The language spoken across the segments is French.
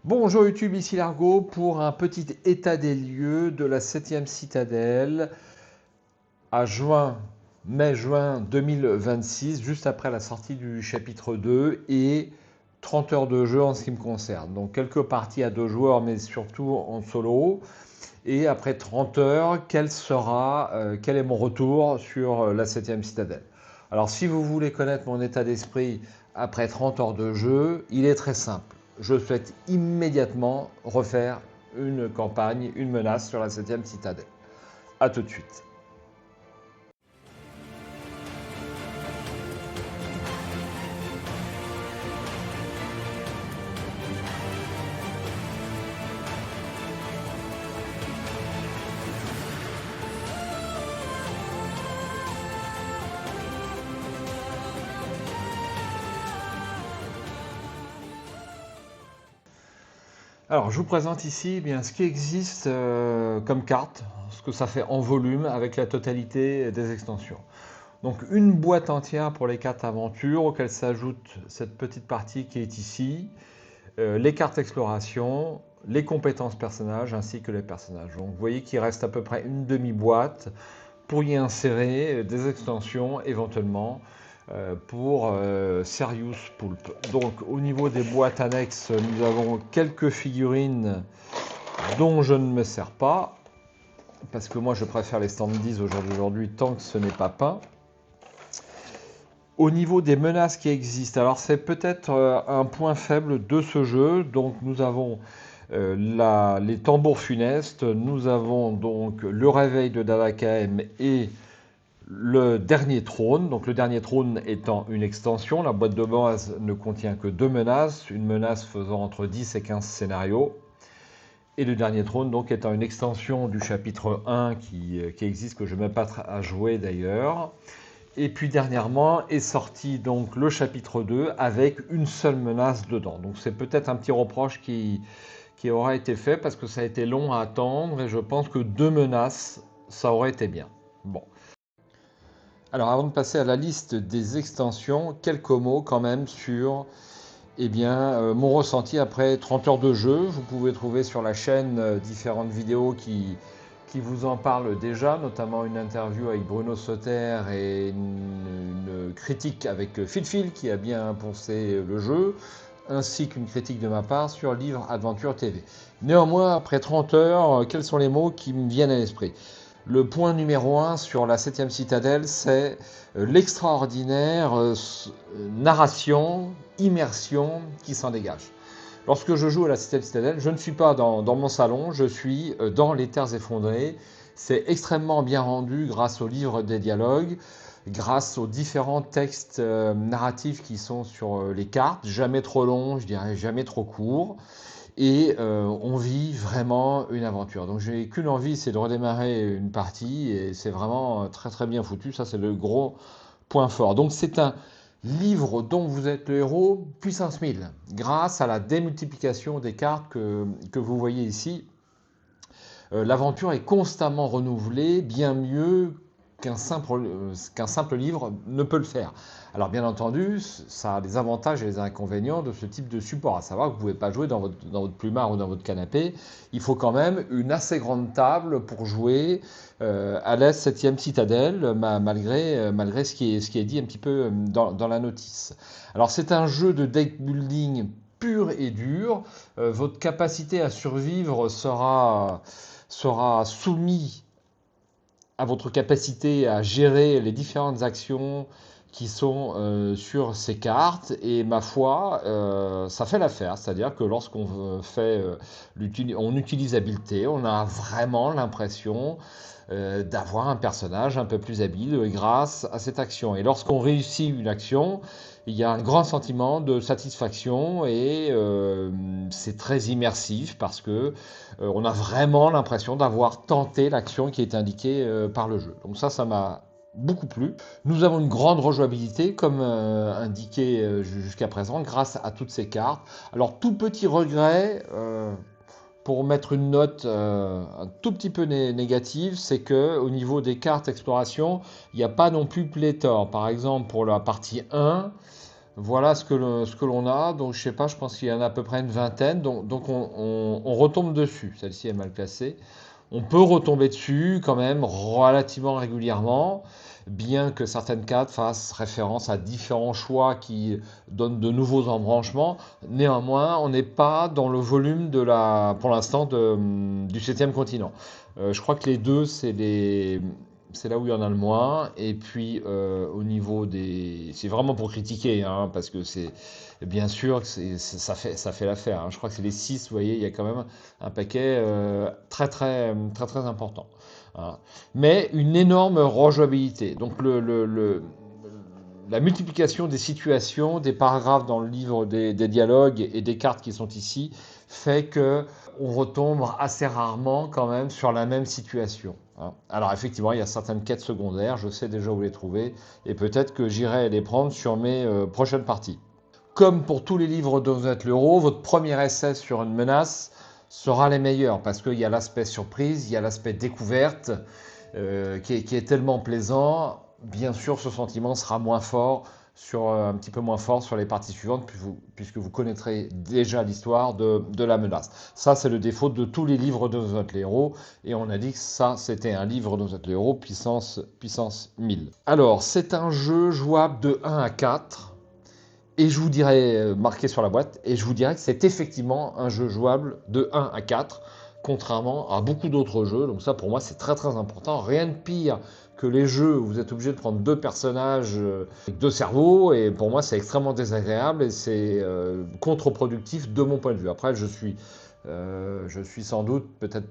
Bonjour YouTube, ici Largo pour un petit état des lieux de la 7e citadelle à mai-juin 2026, juste après la sortie du chapitre 2 et 30 heures de jeu en ce qui me concerne. Donc quelques parties à 2 joueurs mais surtout en solo. Et après 30 heures, quel est mon retour sur la 7e citadelle? Alors si vous voulez connaître mon état d'esprit après 30 heures de jeu, il est très simple. Je souhaite immédiatement refaire une campagne, une menace sur la 7e citadelle. A tout de suite. Alors, je vous présente ici ce qui existe comme carte, ce que ça fait en volume avec la totalité des extensions. Donc, une boîte entière pour les cartes aventure, auxquelles s'ajoute cette petite partie qui est ici, les cartes exploration, les compétences personnages ainsi que les personnages. Donc, vous voyez qu'il reste à peu près une demi-boîte pour y insérer des extensions éventuellement pour Serious Poulp. Donc au niveau des boîtes annexes, nous avons quelques figurines dont je ne me sers pas, parce que moi je préfère les standees aujourd'hui tant que ce n'est pas peint. Au niveau des menaces qui existent, alors c'est peut-être un point faible de ce jeu, donc nous avons les tambours funestes, nous avons donc le réveil de Davakaem et le dernier trône. Donc le dernier trône étant une extension, la boîte de base ne contient que 2 menaces, une menace faisant entre 10 et 15 scénarios. Et le dernier trône donc étant une extension du chapitre 1 qui existe, que je ne mets pas à jouer d'ailleurs. Et puis dernièrement est sorti donc le chapitre 2 avec une seule menace dedans. Donc c'est peut-être un petit reproche qui aura été fait parce que ça a été long à attendre et je pense que 2 menaces, ça aurait été bien. Bon. Alors avant de passer à la liste des extensions, quelques mots quand même sur mon ressenti après 30 heures de jeu. Vous pouvez trouver sur la chaîne différentes vidéos qui vous en parlent déjà, notamment une interview avec Bruno Sauter et une critique avec Phil qui a bien poncé le jeu, ainsi qu'une critique de ma part sur Livre Adventure TV. Néanmoins, après 30 heures, quels sont les mots qui me viennent à l'esprit ? Le point numéro 1 sur la 7e citadelle, c'est l'extraordinaire narration, immersion qui s'en dégage. Lorsque je joue à la 7e citadelle, je ne suis pas dans mon salon, je suis dans les terres effondrées. C'est extrêmement bien rendu grâce au livre des dialogues, grâce aux différents textes narratifs qui sont sur les cartes, jamais trop longs, je dirais jamais trop courts. Et on vit vraiment une aventure. Donc j'ai qu'une envie, c'est de redémarrer une partie et c'est vraiment très très bien foutu. Ça c'est le gros point fort. Donc c'est un livre dont vous êtes le héros puissance 1000 grâce à la démultiplication des cartes que vous voyez ici. L'aventure est constamment renouvelée, bien mieux qu'un simple livre ne peut le faire. Alors bien entendu, ça a des avantages et des inconvénients de ce type de support, à savoir que vous ne pouvez pas jouer dans votre plumard ou dans votre canapé. Il faut quand même une assez grande table pour jouer à la 7e citadelle, malgré ce qui est dit un petit peu dans la notice. Alors c'est un jeu de deck building pur et dur. Votre capacité à survivre sera soumis à votre capacité à gérer les différentes actions qui sont sur ces cartes. Et ma foi, ça fait l'affaire. C'est-à-dire que lorsqu'on on utilise habileté, on a vraiment l'impression d'avoir un personnage un peu plus habile grâce à cette action. Et lorsqu'on réussit une action, il y a un grand sentiment de satisfaction et c'est très immersif parce que on a vraiment l'impression d'avoir tenté l'action qui est indiquée par le jeu. Donc ça m'a beaucoup plu. Nous avons une grande rejouabilité comme indiqué jusqu'à présent grâce à toutes ces cartes. Alors tout petit regret pour mettre une note un tout petit peu négative, c'est que au niveau des cartes exploration, il n'y a pas non plus pléthore. Par exemple pour la partie 1, Voilà ce que l'on a. Donc, je sais pas, je pense qu'il y en a à peu près une vingtaine. Donc on retombe dessus. Celle-ci est mal placée. On peut retomber dessus quand même relativement régulièrement, bien que certaines cartes fassent référence à différents choix qui donnent de nouveaux embranchements. Néanmoins, on n'est pas dans le volume pour l'instant, du septième continent. Je crois que les deux, c'est là où il y en a le moins. Et puis, au niveau des... C'est vraiment pour critiquer, hein, parce que c'est... Bien sûr, ça fait l'affaire, hein. Je crois que c'est les 6, vous voyez, il y a quand même un paquet très important, hein. Mais une énorme rejouabilité. Donc, la multiplication des situations, des paragraphes dans le livre, des dialogues et des cartes qui sont ici, fait que on retombe assez rarement quand même sur la même situation, hein. Alors effectivement, il y a certaines quêtes secondaires, je sais déjà où les trouver, et peut-être que j'irai les prendre sur mes prochaines parties. Comme pour tous les livres de Donzette l'Euro, votre premier essai sur une menace sera les meilleurs, parce qu'il y a l'aspect surprise, il y a l'aspect découverte, qui est tellement plaisant. Bien sûr, ce sentiment sera moins fort un petit peu moins fort sur les parties suivantes, puisque vous connaîtrez déjà l'histoire de la menace. Ça, c'est le défaut de tous les livres de Donzette l'Héros, et on a dit que ça, c'était un livre de Donzette l'Héros puissance 1000. Alors, c'est un jeu jouable de 1 à 4, et je vous dirais, marqué sur la boîte, et je vous dirais que c'est effectivement un jeu jouable de 1 à 4, contrairement à beaucoup d'autres jeux. Donc ça, pour moi, c'est très important. Rien de pire que les jeux où vous êtes obligé de prendre deux personnages avec deux cerveaux, et pour moi, c'est extrêmement désagréable et c'est contre-productif de mon point de vue. Après, je suis sans doute peut-être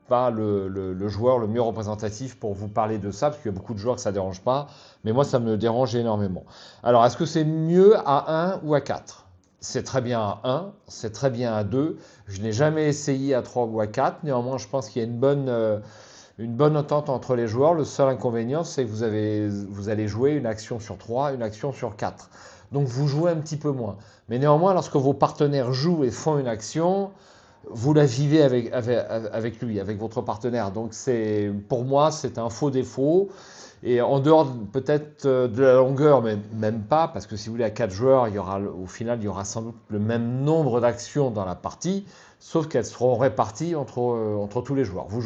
pas le joueur le mieux représentatif pour vous parler de ça, parce qu'il y a beaucoup de joueurs que ça ne dérange pas, mais moi ça me dérange énormément. Alors est-ce que c'est mieux à 1 ou à 4? C'est très bien à 1, c'est très bien à 2, je n'ai jamais essayé à 3 ou à 4, néanmoins je pense qu'il y a une bonne entente entre les joueurs. Le seul inconvénient, c'est que vous allez jouer une action sur 3, une action sur 4. Donc vous jouez un petit peu moins. Mais néanmoins, lorsque vos partenaires jouent et font une action, vous la vivez avec lui, avec votre partenaire. Donc pour moi, c'est un faux défaut. Et en dehors peut-être de la longueur, mais même pas, parce que si vous voulez à 4 joueurs, au final, il y aura sans doute le même nombre d'actions dans la partie, sauf qu'elles seront réparties entre tous les joueurs. Vous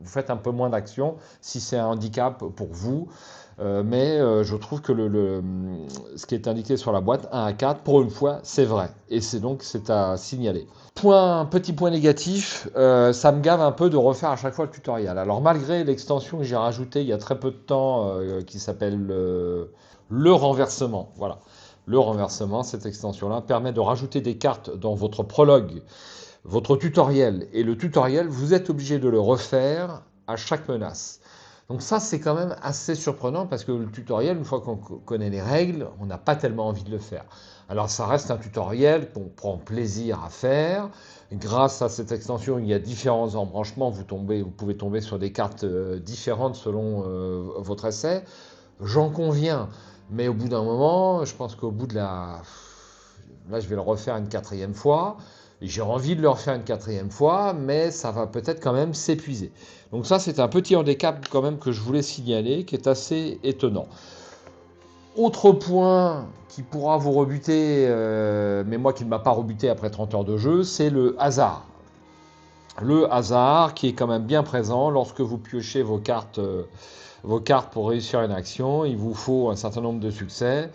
faites un peu moins d'actions si c'est un handicap pour vous. Mais je trouve que ce qui est indiqué sur la boîte, 1 à 4, pour une fois, c'est vrai. Et c'est à signaler. Petit point négatif, ça me gave un peu de refaire à chaque fois le tutoriel. Alors malgré l'extension que j'ai rajoutée il y a très peu de temps, qui s'appelle le renversement, voilà. Le renversement, cette extension-là, permet de rajouter des cartes dans votre prologue, votre tutoriel. Et le tutoriel, vous êtes obligé de le refaire à chaque menace. Donc ça, c'est quand même assez surprenant parce que le tutoriel, une fois qu'on connaît les règles, on n'a pas tellement envie de le faire. Alors ça reste un tutoriel qu'on prend plaisir à faire. Grâce à cette extension, il y a différents embranchements. Vous pouvez tomber sur des cartes différentes selon votre essai. J'en conviens, mais au bout d'un moment, je pense qu'au bout de la... Là, je vais le refaire une quatrième fois. J'ai envie de le refaire une quatrième fois, mais ça va peut-être quand même s'épuiser. Donc ça, c'est un petit handicap quand même que je voulais signaler, qui est assez étonnant. Autre point qui pourra vous rebuter, mais moi qui ne m'a pas rebuté après 30 heures de jeu, c'est le hasard. Le hasard qui est quand même bien présent lorsque vous piochez vos cartes pour réussir une action. Il vous faut un certain nombre de succès.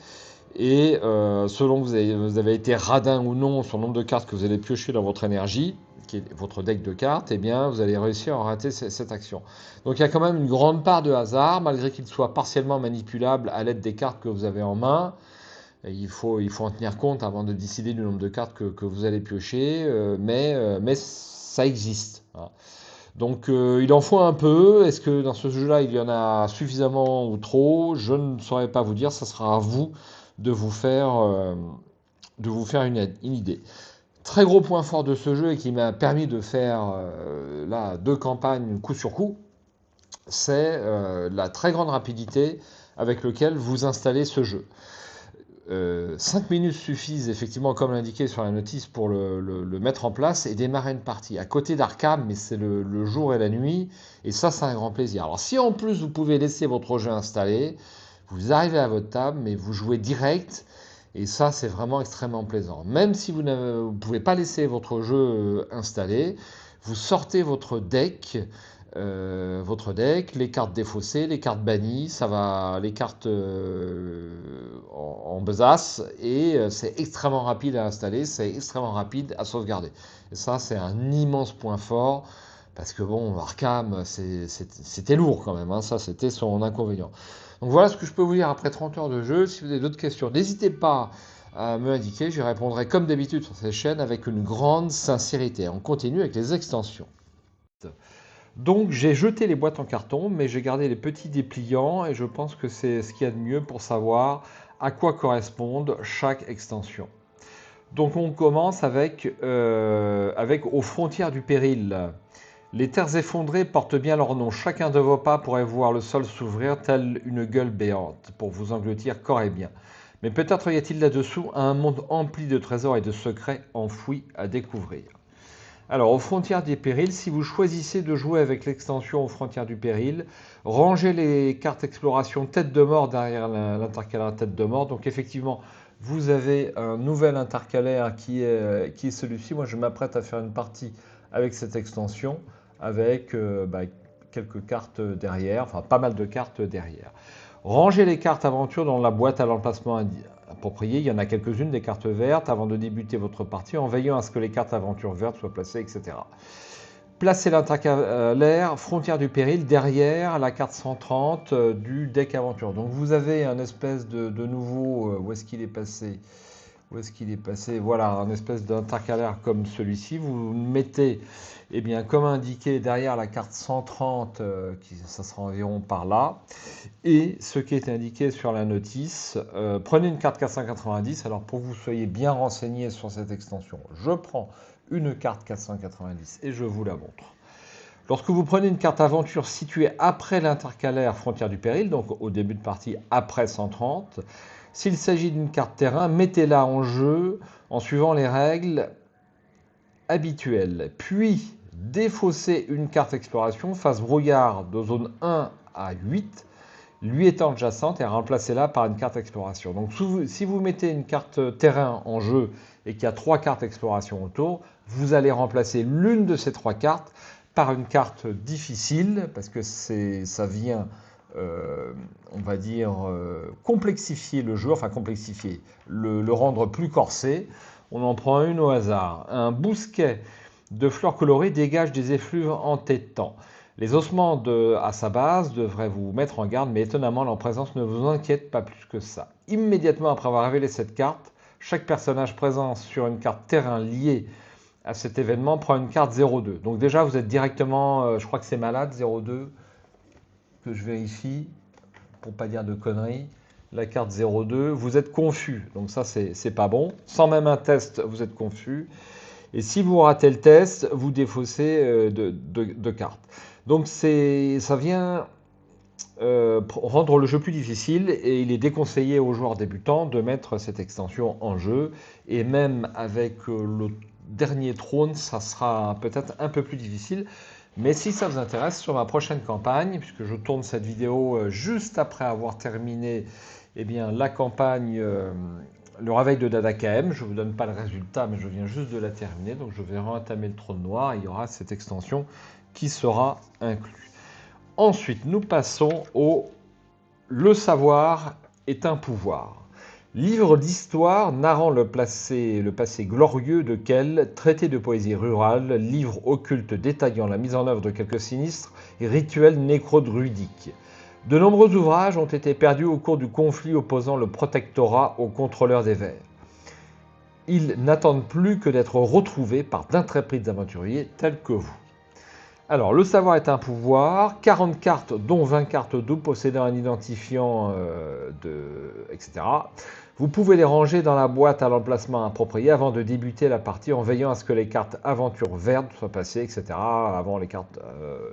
Et selon que vous avez été radin ou non sur le nombre de cartes que vous allez piocher dans votre énergie, qui est votre deck de cartes, eh bien vous allez réussir à rater cette action. Donc il y a quand même une grande part de hasard, malgré qu'il soit partiellement manipulable à l'aide des cartes que vous avez en main. Et il faut en tenir compte avant de décider du nombre de cartes que vous allez piocher, mais ça existe, hein. Donc il en faut un peu. Est-ce que dans ce jeu-là, il y en a suffisamment ou trop? Je ne saurais pas vous dire, ça sera à vous de vous faire une idée. Très gros point fort de ce jeu et qui m'a permis de faire là 2 campagnes coup sur coup, c'est la très grande rapidité avec laquelle vous installez ce jeu. 5 minutes suffisent effectivement, comme l'indiqué sur la notice, pour le mettre en place et démarrer une partie. À côté d'Arkham, mais c'est le jour et la nuit, et ça c'est un grand plaisir. Alors si en plus vous pouvez laisser votre jeu installé, vous arrivez à votre table, mais vous jouez direct, Et ça, c'est vraiment extrêmement plaisant. Même si vous ne pouvez pas laisser votre jeu installé, vous sortez votre deck, les cartes défaussées, les cartes bannies, ça va, les cartes en besace, et c'est extrêmement rapide à installer, c'est extrêmement rapide à sauvegarder. Et ça, c'est un immense point fort, parce que bon, Arkham, c'était lourd quand même, hein, ça c'était son inconvénient. Donc voilà ce que je peux vous dire après 30 heures de jeu. Si vous avez d'autres questions, n'hésitez pas à me indiquer, je répondrai comme d'habitude sur cette chaîne avec une grande sincérité. On continue avec les extensions. Donc j'ai jeté les boîtes en carton, mais j'ai gardé les petits dépliants et je pense que c'est ce qu'il y a de mieux pour savoir à quoi correspondent chaque extension. Donc on commence avec Aux frontières du péril. Les terres effondrées portent bien leur nom. Chacun de vos pas pourrait voir le sol s'ouvrir telle une gueule béante pour vous engloutir corps et bien. Mais peut-être y a-t-il là-dessous un monde empli de trésors et de secrets enfouis à découvrir. Alors, aux frontières du péril, si vous choisissez de jouer avec l'extension aux frontières du péril, rangez les cartes exploration tête de mort derrière l'intercalaire tête de mort. Donc effectivement, vous avez un nouvel intercalaire qui est celui-ci. Moi, je m'apprête à faire une partie avec cette extension, avec quelques cartes derrière, enfin pas mal de cartes derrière. Rangez les cartes aventure dans la boîte à l'emplacement approprié. Il y en a quelques-unes des cartes vertes avant de débuter votre partie en veillant à ce que les cartes aventure vertes soient placées, etc. Placez l'intercalaire frontière du péril derrière la carte 130 du deck aventure. Donc vous avez un espèce de nouveau, où est-ce qu'il est passé? Où est-ce qu'il est passé? Voilà, un espèce d'intercalaire comme celui-ci. Vous mettez, eh bien, comme indiqué derrière la carte 130, ça sera environ par là. Et ce qui est indiqué sur la notice, prenez une carte 490. Alors pour que vous soyez bien renseigné sur cette extension, je prends une carte 490 et je vous la montre. Lorsque vous prenez une carte aventure située après l'intercalaire frontière du péril, donc au début de partie après 130, s'il s'agit d'une carte terrain, mettez-la en jeu en suivant les règles habituelles. Puis, défaussez une carte exploration face brouillard de zone 1 à 8, lui étant adjacente, et remplacez-la par une carte exploration. Donc si vous mettez une carte terrain en jeu et qu'il y a 3 cartes exploration autour, vous allez remplacer l'une de ces 3 cartes par une carte difficile, parce que ça vient... on va dire, complexifier le jeu, enfin complexifier, le rendre plus corsé. On en prend une au hasard. Un bousquet de fleurs colorées dégage des effluves entêtants. Les ossements à sa base devraient vous mettre en garde, mais étonnamment, leur présence ne vous inquiète pas plus que ça. Immédiatement après avoir révélé cette carte, chaque personnage présent sur une carte terrain liée à cet événement prend une carte 02. Donc déjà, vous êtes directement, je crois que c'est malade, 02, que je vérifie, pour pas dire de conneries, la carte 02, vous êtes confus, donc ça c'est pas bon. Sans même un test, vous êtes confus. Et si vous ratez le test, vous défaussez de cartes. Donc ça vient rendre le jeu plus difficile et il est déconseillé aux joueurs débutants de mettre cette extension en jeu. Et même avec le dernier trône, ça sera peut-être un peu plus difficile. Mais si ça vous intéresse, sur ma prochaine campagne, puisque je tourne cette vidéo juste après avoir terminé eh bien, la campagne Le Réveil de Dada KM, je ne vous donne pas le résultat, mais je viens juste de la terminer, donc je vais entamer le trône noir, et il y aura cette extension qui sera inclue. Ensuite, nous passons au Le savoir est un pouvoir. Livre d'histoire narrant le passé glorieux de Kell, traité de poésie rurale, livre occulte détaillant la mise en œuvre de quelques sinistres et rituels nécro-druidiques. De nombreux ouvrages ont été perdus au cours du conflit opposant le protectorat aux contrôleurs des vers. Ils n'attendent plus que d'être retrouvés par d'intrépides aventuriers tels que vous. Alors, le savoir est un pouvoir, 40 cartes, dont 20 cartes doubles possédant un identifiant, etc. Vous pouvez les ranger dans la boîte à l'emplacement approprié avant de débuter la partie en veillant à ce que les cartes aventure vertes soient passées, etc. Avant les cartes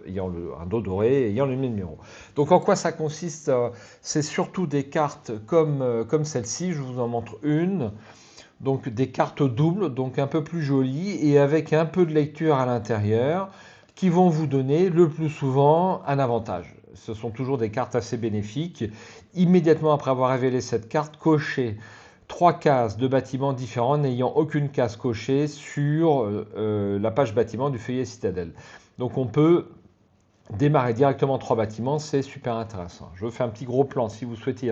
ayant un dos doré et ayant le même numéro. Donc en quoi ça consiste? C'est surtout des cartes comme celle-ci, je vous en montre une. Donc des cartes doubles, donc un peu plus jolies et avec un peu de lecture à l'intérieur, qui vont vous donner le plus souvent un avantage. Ce sont toujours des cartes assez bénéfiques. Immédiatement après avoir révélé cette carte, cochez 3 cases de bâtiments différents n'ayant aucune case cochée sur la page bâtiment du feuillet Citadel. Donc on peut démarrer directement 3 bâtiments, c'est super intéressant. Je fais un petit gros plan si vous souhaitez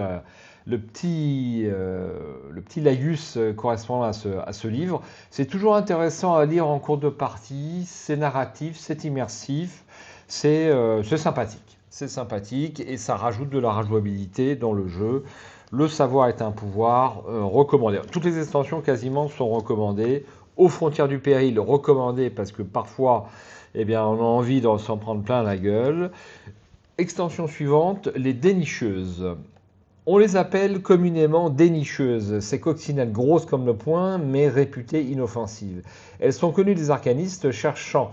le petit laïus correspondant à ce livre. C'est toujours intéressant à lire en cours de partie, c'est narratif, c'est immersif, c'est sympathique. C'est sympathique et ça rajoute de la rejouabilité dans le jeu. Le savoir est un pouvoir recommandé. Toutes les extensions quasiment sont recommandées. Aux frontières du péril, recommandé parce que parfois, eh bien, on a envie de s'en prendre plein la gueule. Extension suivante, les dénicheuses. On les appelle communément dénicheuses. Ces coccinelles grosses comme le poing, mais réputées inoffensives. Elles sont connues des arcanistes chercheurs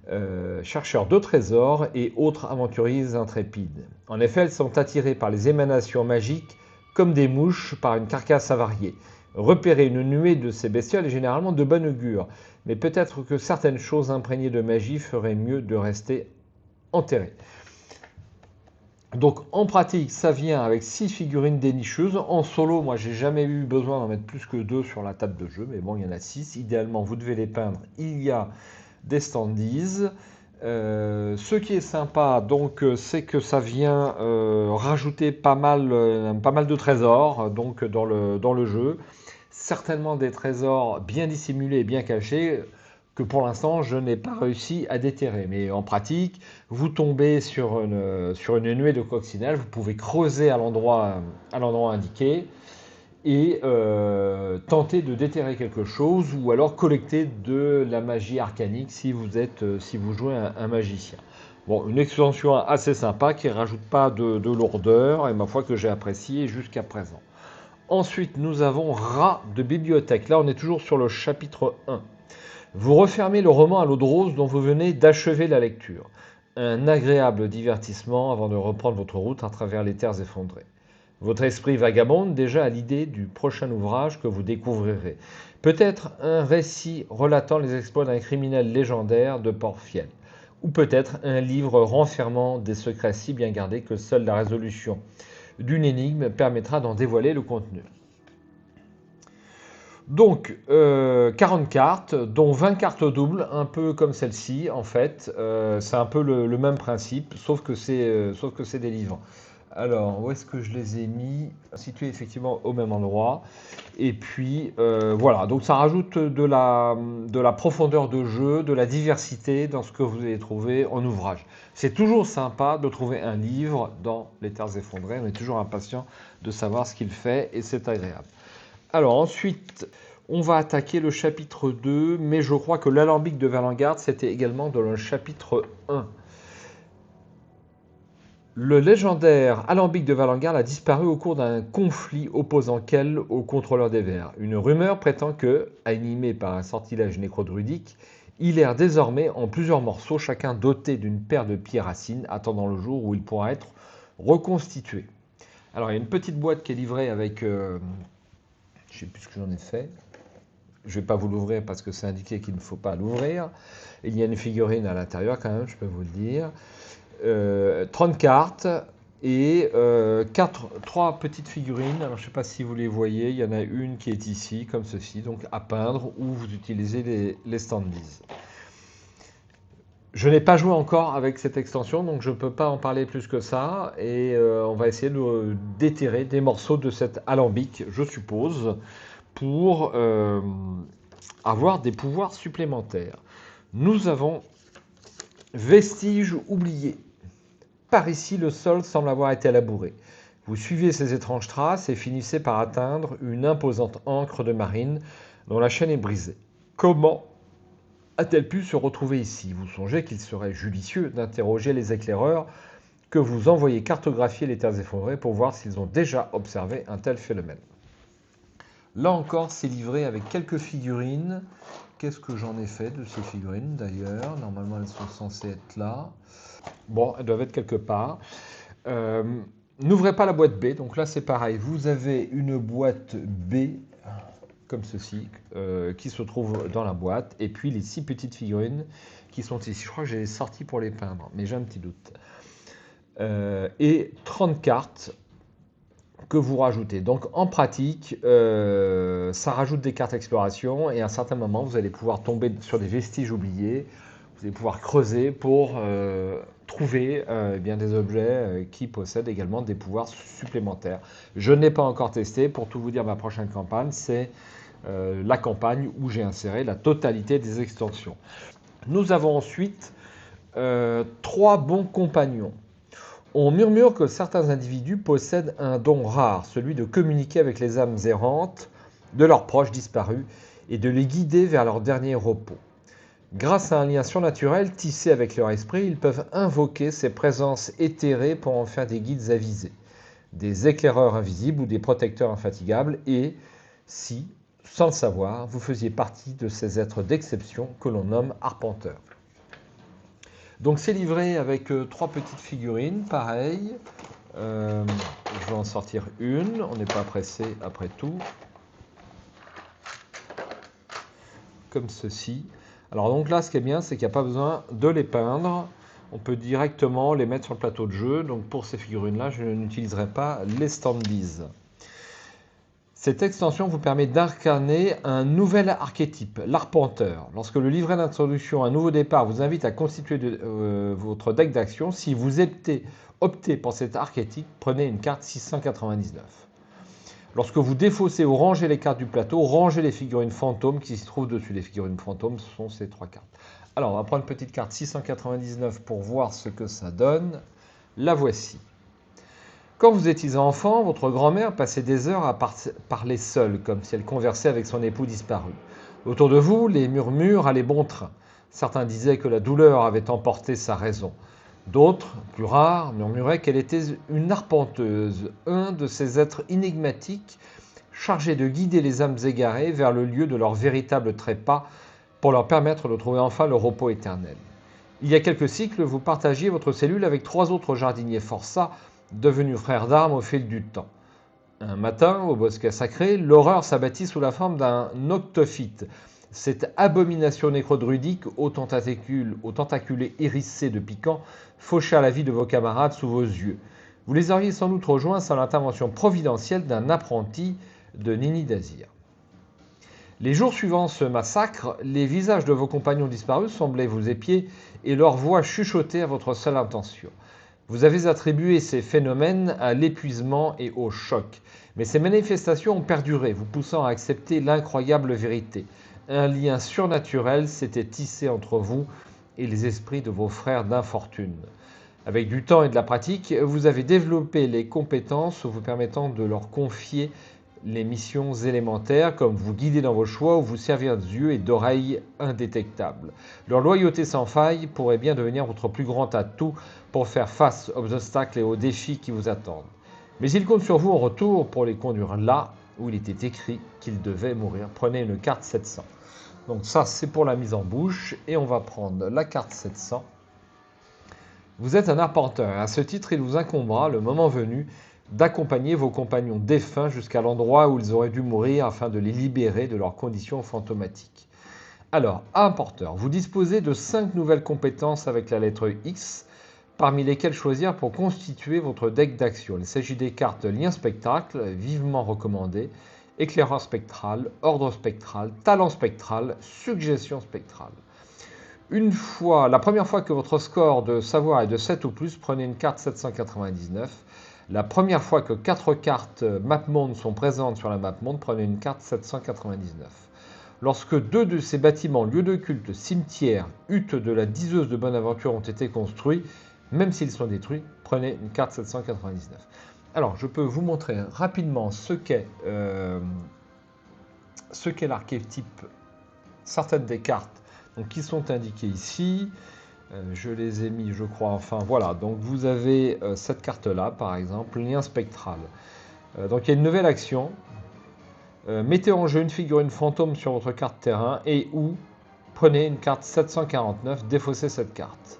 de trésors et autres aventuriers intrépides. En effet, elles sont attirées par les émanations magiques comme des mouches par une carcasse avariée. Repérer une nuée de ces bestioles est généralement de bon augure, mais peut-être que certaines choses imprégnées de magie feraient mieux de rester enterrées. Donc en pratique, ça vient avec 6 figurines dénicheuses. En solo, moi j'ai jamais eu besoin d'en mettre plus que 2 sur la table de jeu, mais bon, il y en a 6. Idéalement, vous devez les peindre. Il y a des standees. Ce qui est sympa, donc, c'est que ça vient rajouter pas mal de trésors donc, dans le jeu. Certainement des trésors bien dissimulés et bien cachés que pour l'instant je n'ai pas réussi à déterrer. Mais en pratique, vous tombez sur une nuée de coccinelles, vous pouvez creuser à l'endroit indiqué et tenter de déterrer quelque chose ou alors collecter de la magie arcanique si vous jouez un magicien. Bon, une extension assez sympa qui ne rajoute pas de lourdeur et ma foi que j'ai apprécié jusqu'à présent. Ensuite, nous avons Rat de bibliothèque. Là, on est toujours sur le chapitre 1. Vous refermez le roman à l'eau de rose dont vous venez d'achever la lecture. Un agréable divertissement avant de reprendre votre route à travers les terres effondrées. Votre esprit vagabonde déjà à l'idée du prochain ouvrage que vous découvrirez. Peut-être un récit relatant les exploits d'un criminel légendaire de Port-Fiel. Ou peut-être un livre renfermant des secrets si bien gardés que seule la résolution d'une énigme permettra d'en dévoiler le contenu. Donc, 40 cartes, dont 20 cartes doubles, un peu comme celle-ci, en fait. C'est un peu le même principe, sauf que c'est des livres. Alors, où est-ce que je les ai mis? Situés effectivement au même endroit. Et puis, voilà. Donc, ça rajoute de la profondeur de jeu, de la diversité dans ce que vous allez trouver en ouvrage. C'est toujours sympa de trouver un livre dans les terres effondrées. On est toujours impatient de savoir ce qu'il fait et c'est agréable. Alors, ensuite, on va attaquer le chapitre 2, mais je crois que l'alambic de Valangarde, c'était également dans le chapitre 1. Le légendaire alambic de Valangarde a disparu au cours d'un conflit opposant Kell au contrôleur des vers. Une rumeur prétend que, animé par un sortilège nécrodruidique, il erre désormais en plusieurs morceaux, chacun doté d'une paire de pieds racines, attendant le jour où il pourra être reconstitué. Alors, il y a une petite boîte qui est livrée avec... je ne sais plus ce que j'en ai fait. Je ne vais pas vous l'ouvrir parce que c'est indiqué qu'il ne faut pas l'ouvrir. Il y a une figurine à l'intérieur quand même, je peux vous le dire. 30 cartes et 3 petites figurines. Alors je ne sais pas si vous les voyez, il y en a une qui est ici, comme ceci, donc à peindre, où vous utilisez les standees. Je n'ai pas joué encore avec cette extension, donc je ne peux pas en parler plus que ça, et on va essayer de déterrer des morceaux de cet alambic, je suppose, pour avoir des pouvoirs supplémentaires. Nous avons Vestiges oubliés. Par ici, le sol semble avoir été labouré. Vous suivez ces étranges traces et finissez par atteindre une imposante ancre de marine dont la chaîne est brisée. Comment a-t-elle pu se retrouver ici? Vous songez qu'il serait judicieux d'interroger les éclaireurs que vous envoyez cartographier les terres effondrées pour voir s'ils ont déjà observé un tel phénomène. Là encore, c'est livré avec quelques figurines. Qu'est-ce que j'en ai fait de ces figurines d'ailleurs? Normalement, elles sont censées être là. Bon, elles doivent être quelque part. N'ouvrez pas la boîte B. Donc là, c'est pareil. Vous avez une boîte B, comme ceci, qui se trouve dans la boîte. Et puis les 6 petites figurines qui sont ici. Je crois que j'ai sorti pour les peindre, mais j'ai un petit doute. Et 30 cartes que vous rajoutez. Donc en pratique, ça rajoute des cartes exploration et à un certain moment, vous allez pouvoir tomber sur des vestiges oubliés. Vous allez pouvoir creuser pour trouver eh bien, des objets qui possèdent également des pouvoirs supplémentaires. Je ne l'ai pas encore testé. Pour tout vous dire, ma prochaine campagne, c'est la campagne où j'ai inséré la totalité des extensions. Nous avons ensuite 3 bons compagnons. On murmure que certains individus possèdent un don rare, celui de communiquer avec les âmes errantes de leurs proches disparus et de les guider vers leur dernier repos. Grâce à un lien surnaturel tissé avec leur esprit, ils peuvent invoquer ces présences éthérées pour en faire des guides avisés, des éclaireurs invisibles ou des protecteurs infatigables, et si, sans le savoir, vous faisiez partie de ces êtres d'exception que l'on nomme arpenteurs. Donc c'est livré avec 3 petites figurines, pareil. Je vais en sortir une, on n'est pas pressé après tout. Comme ceci. Alors donc là, ce qui est bien, c'est qu'il n'y a pas besoin de les peindre. On peut directement les mettre sur le plateau de jeu. Donc pour ces figurines-là, je n'utiliserai pas les standees. Cette extension vous permet d'incarner un nouvel archétype, l'arpenteur. Lorsque le livret d'introduction, un nouveau départ, vous invite à constituer votre deck d'action, si vous optez pour cet archétype, prenez une carte 699. Lorsque vous défaussez ou rangez les cartes du plateau, rangez les figurines fantômes qui se trouvent dessus. Les figurines fantômes, ce sont ces 3 cartes. Alors, on va prendre une petite carte 699 pour voir ce que ça donne. La voici. Quand vous étiez enfant, votre grand-mère passait des heures à parler seule, comme si elle conversait avec son époux disparu. Autour de vous, les murmures allaient bon train. Certains disaient que la douleur avait emporté sa raison. D'autres, plus rares, murmuraient qu'elle était une arpenteuse, un de ces êtres énigmatiques chargés de guider les âmes égarées vers le lieu de leur véritable trépas pour leur permettre de trouver enfin le repos éternel. Il y a quelques cycles, vous partagiez votre cellule avec 3 autres jardiniers forçats, devenus frères d'armes au fil du temps. Un matin, au bosquet sacré, l'horreur s'abattit sous la forme d'un octophyte, cette abomination nécrodruidique aux tentacules hérissés de piquants faucha la vie de vos camarades sous vos yeux. Vous les auriez sans doute rejoints sans l'intervention providentielle d'un apprenti de Nini Dazir. Les jours suivant ce massacre, les visages de vos compagnons disparus semblaient vous épier et leurs voix chuchotaient à votre seule intention. Vous avez attribué ces phénomènes à l'épuisement et au choc, mais ces manifestations ont perduré, vous poussant à accepter l'incroyable vérité. Un lien surnaturel s'était tissé entre vous et les esprits de vos frères d'infortune. Avec du temps et de la pratique, vous avez développé les compétences vous permettant de leur confier les missions élémentaires, comme vous guider dans vos choix ou vous servir d'yeux et d'oreilles indétectables. Leur loyauté sans faille pourrait bien devenir votre plus grand atout pour faire face aux obstacles et aux défis qui vous attendent. Mais ils comptent sur vous en retour pour les conduire là où il était écrit qu'ils devaient mourir. Prenez une carte 700. Donc ça, c'est pour la mise en bouche. Et on va prendre la carte 700. Vous êtes un arpenteur. À ce titre, il vous incombera, le moment venu, d'accompagner vos compagnons défunts jusqu'à l'endroit où ils auraient dû mourir afin de les libérer de leurs conditions fantomatiques. Alors, arpenteur, vous disposez de 5 nouvelles compétences avec la lettre X, parmi lesquelles choisir pour constituer votre deck d'action. Il s'agit des cartes Lien spectacle, vivement recommandé, Éclaireur spectral, Ordre spectral, Talent spectral, Suggestion spectrale. La première fois que votre score de savoir est de 7 ou plus, prenez une carte 799. La première fois que 4 cartes MapMonde sont présentes sur la MapMonde, prenez une carte 799. Lorsque 2 de ces bâtiments, lieux de culte, cimetières, huttes de la diseuse de Bonaventure ont été construits, même s'ils sont détruits, prenez une carte 799. Alors, je peux vous montrer rapidement ce qu'est l'archétype, certaines des cartes donc, qui sont indiquées ici. Je les ai mis, je crois, enfin voilà. Donc, vous avez cette carte-là, par exemple, lien spectral. Donc, il y a une nouvelle action. Mettez en jeu une figurine fantôme sur votre carte terrain et ou prenez une carte 749, défaussez cette carte.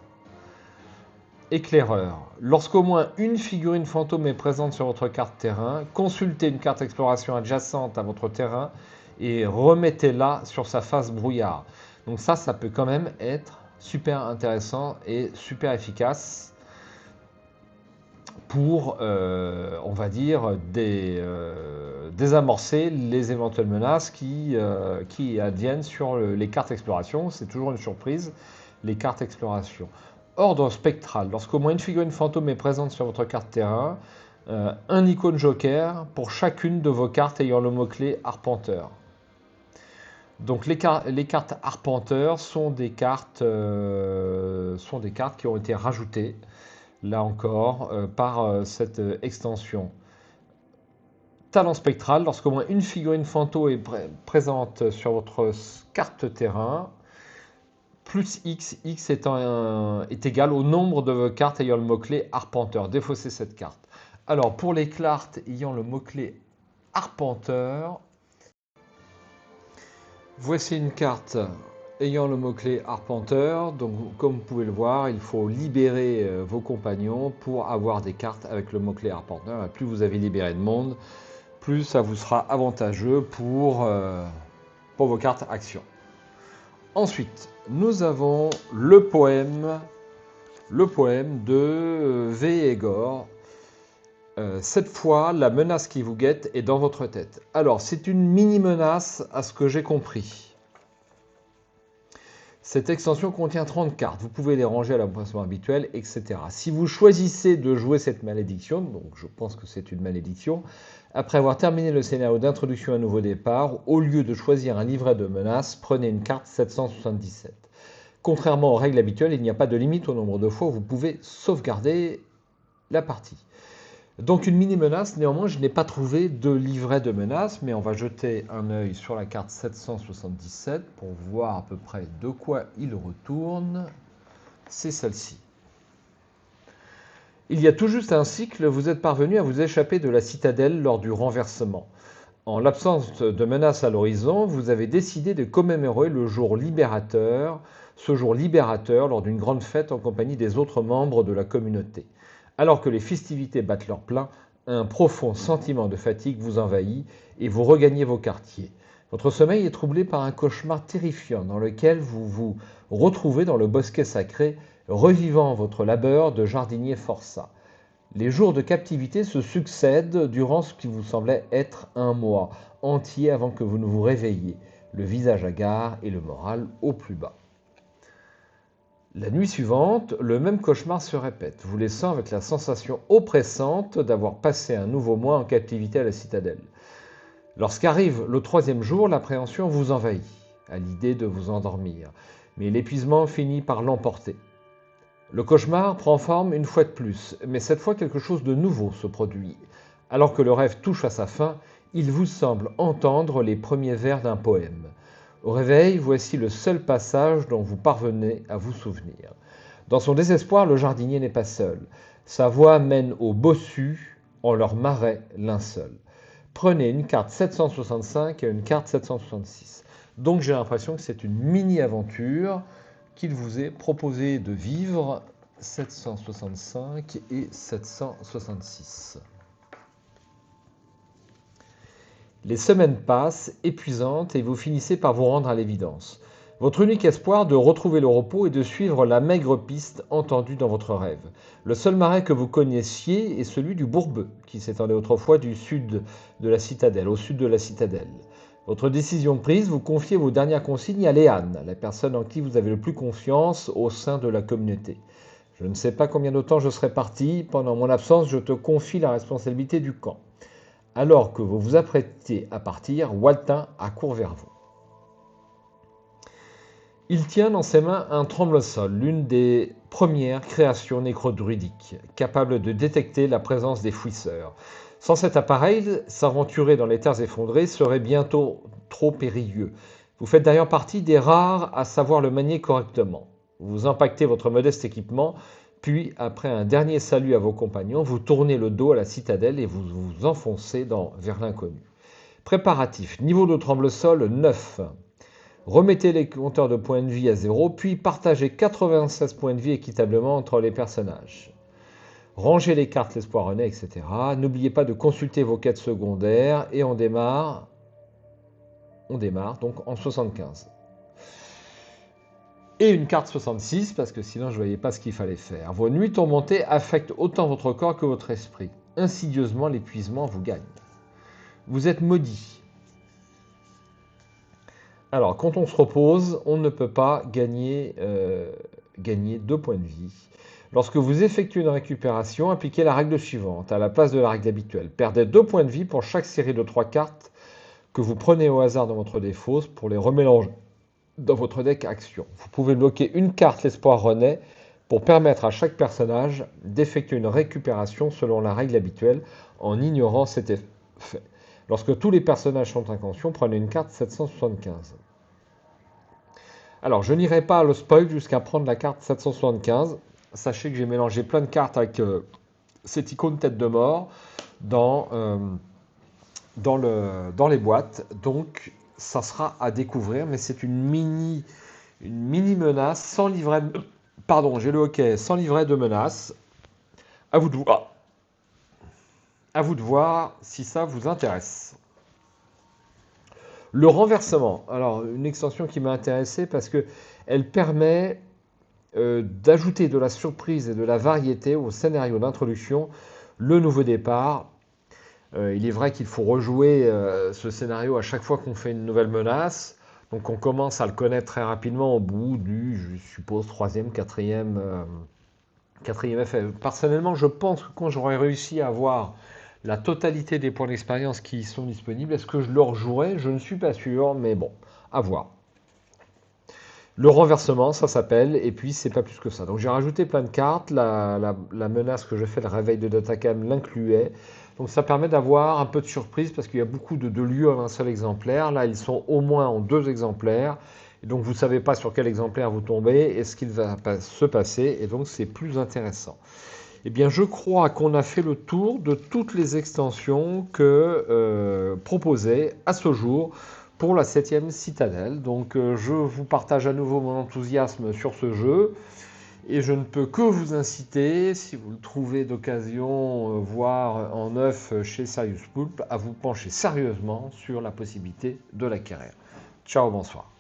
Éclaireur. Lorsqu'au moins une figurine fantôme est présente sur votre carte terrain, consultez une carte exploration adjacente à votre terrain et remettez-la sur sa face brouillard. Donc ça peut quand même être super intéressant et super efficace. pour, on va dire, désamorcer les éventuelles menaces qui adviennent sur les cartes exploration. C'est toujours une surprise, les cartes exploration. Ordre spectral. Lorsqu'au moins une figurine fantôme est présente sur votre carte terrain, un icône joker pour chacune de vos cartes ayant le mot-clé arpenteur. Donc les cartes arpenteur sont des cartes qui ont été rajoutées, là encore, par cette extension. Talent spectral, lorsqu'au moins une figurine fantôme est présente sur votre carte terrain, plus X, X est égal au nombre de vos cartes ayant le mot-clé arpenteur. Défaussez cette carte. Alors, pour les cartes ayant le mot-clé arpenteur, voici une carte ayant le mot-clé arpenteur. Donc, comme vous pouvez le voir, il faut libérer vos compagnons pour avoir des cartes avec le mot-clé arpenteur. Et plus vous avez libéré de monde, plus ça vous sera avantageux pour vos cartes actions. Ensuite, nous avons le poème de V. Egor. Cette fois, la menace qui vous guette est dans votre tête. Alors, c'est une mini-menace à ce que j'ai compris. Cette extension contient 30 cartes. Vous pouvez les ranger à l'emplacement habituel, etc. Si vous choisissez de jouer cette malédiction, donc je pense que c'est une malédiction, après avoir terminé le scénario d'introduction à un nouveau départ, au lieu de choisir un livret de menaces, prenez une carte 777. Contrairement aux règles habituelles, il n'y a pas de limite au nombre de fois où vous pouvez sauvegarder la partie. Donc une mini-menace, néanmoins je n'ai pas trouvé de livret de menace, mais on va jeter un œil sur la carte 777 pour voir à peu près de quoi il retourne. C'est celle-ci. Il y a tout juste un cycle, vous êtes parvenu à vous échapper de la citadelle lors du renversement. En l'absence de menace à l'horizon, vous avez décidé de commémorer le jour libérateur, ce jour libérateur lors d'une grande fête en compagnie des autres membres de la communauté. Alors que les festivités battent leur plein, un profond sentiment de fatigue vous envahit et vous regagnez vos quartiers. Votre sommeil est troublé par un cauchemar terrifiant dans lequel vous vous retrouvez dans le bosquet sacré, revivant votre labeur de jardinier forçat. Les jours de captivité se succèdent durant ce qui vous semblait être un mois entier avant que vous ne vous réveilliez, le visage hagard et le moral au plus bas. La nuit suivante, le même cauchemar se répète, vous laissant avec la sensation oppressante d'avoir passé un nouveau mois en captivité à la citadelle. Lorsqu'arrive le 3e jour, l'appréhension vous envahit, à l'idée de vous endormir, mais l'épuisement finit par l'emporter. Le cauchemar prend forme une fois de plus, mais cette fois quelque chose de nouveau se produit. Alors que le rêve touche à sa fin, il vous semble entendre les premiers vers d'un poème. Au réveil, voici le seul passage dont vous parvenez à vous souvenir. Dans son désespoir, le jardinier n'est pas seul. Sa voix mène aux bossus en leur marais linceul. Prenez une carte 765 et une carte 766. Donc j'ai l'impression que c'est une mini-aventure qu'il vous est proposé de vivre, 765 et 766. Les semaines passent, épuisantes, et vous finissez par vous rendre à l'évidence. Votre unique espoir de retrouver le repos est de suivre la maigre piste entendue dans votre rêve. Le seul marais que vous connaissiez est celui du Bourbeux, qui s'étendait autrefois du sud de la citadelle, au sud de la citadelle. Votre décision prise, vous confiez vos dernières consignes à Léane, la personne en qui vous avez le plus confiance au sein de la communauté. Je ne sais pas combien de temps je serai parti. Pendant mon absence, je te confie la responsabilité du camp. Alors que vous vous apprêtez à partir, Waltin accourt vers vous. Il tient dans ses mains un tremble-sol, l'une des premières créations nécrodruidiques, capable de détecter la présence des fouisseurs. Sans cet appareil, s'aventurer dans les terres effondrées serait bientôt trop périlleux. Vous faites d'ailleurs partie des rares à savoir le manier correctement. Vous impactez votre modeste équipement, puis, après un dernier salut à vos compagnons, vous tournez le dos à la citadelle et vous vous enfoncez vers l'inconnu. Préparatifs. Niveau de tremble-sol 9. Remettez les compteurs de points de vie à 0, puis partagez 96 points de vie équitablement entre les personnages. Rangez les cartes, l'espoir renaît, etc. N'oubliez pas de consulter vos quêtes secondaires et on démarre donc en 75. Et une carte 66, parce que sinon je ne voyais pas ce qu'il fallait faire. Vos nuits tourmentées affectent autant votre corps que votre esprit. Insidieusement, l'épuisement vous gagne. Vous êtes maudit. Alors, quand on se repose, on ne peut pas gagner 2 points de vie. Lorsque vous effectuez une récupération, appliquez la règle suivante, à la place de la règle habituelle. Perdez 2 points de vie pour chaque série de 3 cartes que vous prenez au hasard dans votre défausse pour les remélanger dans votre deck action. Vous pouvez bloquer une carte l'espoir renaît pour permettre à chaque personnage d'effectuer une récupération selon la règle habituelle en ignorant cet effet. Lorsque tous les personnages sont inconscients, prenez une carte 775. Alors, je n'irai pas à le spoil jusqu'à prendre la carte 775. Sachez que j'ai mélangé plein de cartes avec cette icône tête de mort dans les boîtes. Donc, ça sera à découvrir, mais c'est une mini menace sans livret de... Pardon, j'ai le hockey, sans livret de menace. À vous de voir. À vous de voir si ça vous intéresse. Le renversement. Alors, une extension qui m'a intéressé parce que elle permet d'ajouter de la surprise et de la variété au scénario d'introduction. Le nouveau départ. Il est vrai qu'il faut rejouer ce scénario à chaque fois qu'on fait une nouvelle menace. Donc on commence à le connaître très rapidement au bout du, je suppose, 3e, 4e effet. Personnellement, je pense que quand j'aurai réussi à avoir la totalité des points d'expérience qui sont disponibles, est-ce que je le rejouerai? Je ne suis pas sûr, mais bon, à voir. Le renversement, ça s'appelle, et puis c'est pas plus que ça. Donc j'ai rajouté plein de cartes, la menace que je fais, le réveil de Datacam, l'incluait. Donc ça permet d'avoir un peu de surprise parce qu'il y a beaucoup de lieux en un seul exemplaire. Là, ils sont au moins en 2 exemplaires. Et donc vous ne savez pas sur quel exemplaire vous tombez et ce qu'il va se passer. Et donc c'est plus intéressant. Eh bien, je crois qu'on a fait le tour de toutes les extensions que proposées à ce jour pour la 7e citadelle. Donc je vous partage à nouveau mon enthousiasme sur ce jeu. Et je ne peux que vous inciter, si vous le trouvez d'occasion, voire en neuf chez Serious Poulp, à vous pencher sérieusement sur la possibilité de l'acquérir. Ciao, bonsoir.